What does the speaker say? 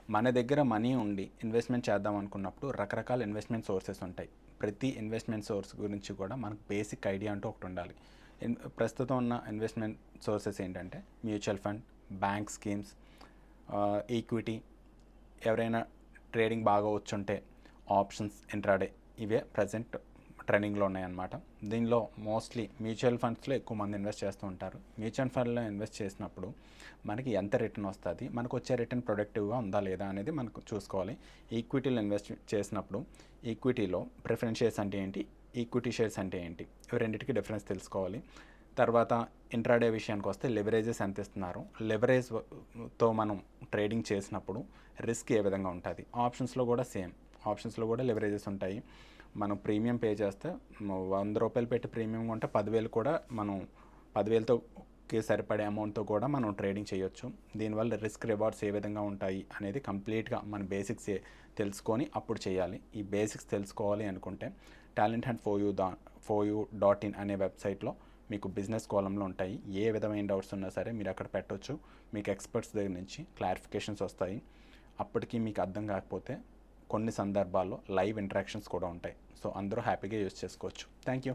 మన దగ్గర మనీ ఉండి ఇన్వెస్ట్మెంట్ చేద్దాం అనుకున్నప్పుడు రకరకాల ఇన్వెస్ట్మెంట్ సోర్సెస్ ఉంటాయి. ప్రతి ఇన్వెస్ట్మెంట్ సోర్స్ గురించి కూడా మనకు బేసిక్ ఐడియా అంటూ ఒకటి ఉండాలి. ప్రస్తుతం ఉన్న ఇన్వెస్ట్మెంట్ సోర్సెస్ ఏంటంటే mutual fund, bank schemes, equity, ఎవరైనా ట్రేడింగ్ బాగా వచ్చుంటే ఆప్షన్స్, ఇంట్రాడే, ఇవే ప్రజెంట్ ట్రెండింగ్లో ఉన్నాయన్నమాట. దీనిలో మోస్ట్లీ మ్యూచువల్ ఫండ్స్లో ఎక్కువ మంది ఇన్వెస్ట్ చేస్తూ ఉంటారు. మ్యూచువల్ ఫండ్లో ఇన్వెస్ట్ చేసినప్పుడు మనకి ఎంత రిటర్న్ వస్తుంది, మనకు వచ్చే రిటర్న్ ప్రొడక్టివ్గా ఉందా లేదా అనేది మనకు చూసుకోవాలి. ఈక్విటీలో ఇన్వెస్ట్ చేసినప్పుడు ఈక్విటీలో ప్రిఫరెన్స్ షేర్స్ అంటే ఏంటి, ఈక్విటీ షేర్స్ అంటే ఏంటి, ఇవి రెండింటికి డిఫరెన్స్ తెలుసుకోవాలి. తర్వాత ఇంట్రాడే విషయానికి వస్తే లెవరేజెస్ ఎంత ఇస్తున్నారు, లెవరేజ్తో మనం ట్రేడింగ్ చేసినప్పుడు రిస్క్ ఏ విధంగా ఉంటుంది. ఆప్షన్స్లో కూడా సేమ్, ఆప్షన్స్లో కూడా లెవరేజెస్ ఉంటాయి. మనం ప్రీమియం పే చేస్తే 100 రూపాయలు పెట్టి ప్రీమియం కొంటే 10,000 కూడా మనం 10,000కి సరిపడే అమౌంట్తో కూడా మనం ట్రేడింగ్ చేయొచ్చు. దీనివల్ల రిస్క్ రివార్డ్స్ ఏ విధంగా ఉంటాయి అనేది కంప్లీట్గా మన బేసిక్స్ తెలుసుకొని అప్పుడు చేయాలి. ఈ బేసిక్స్ తెలుసుకోవాలి అనుకుంటే talenthunt4u.in అనే వెబ్సైట్లో మీకు బిజినెస్ కాలంలో ఉంటాయి. ఏ విధమైన డౌట్స్ ఉన్నా సరే మీరు అక్కడ పెట్టవచ్చు. మీకు ఎక్స్పర్ట్స్ దగ్గర నుంచి క్లారిఫికేషన్స్ వస్తాయి. అప్పటికి మీకు అర్థం కాకపోతే కొన్ని సందర్భాల్లో లైవ్ ఇంటరాక్షన్స్ కూడా ఉంటాయి. సో అందరూ హ్యాపీగా యూజ్ చేసుకోవచ్చు. Thank you.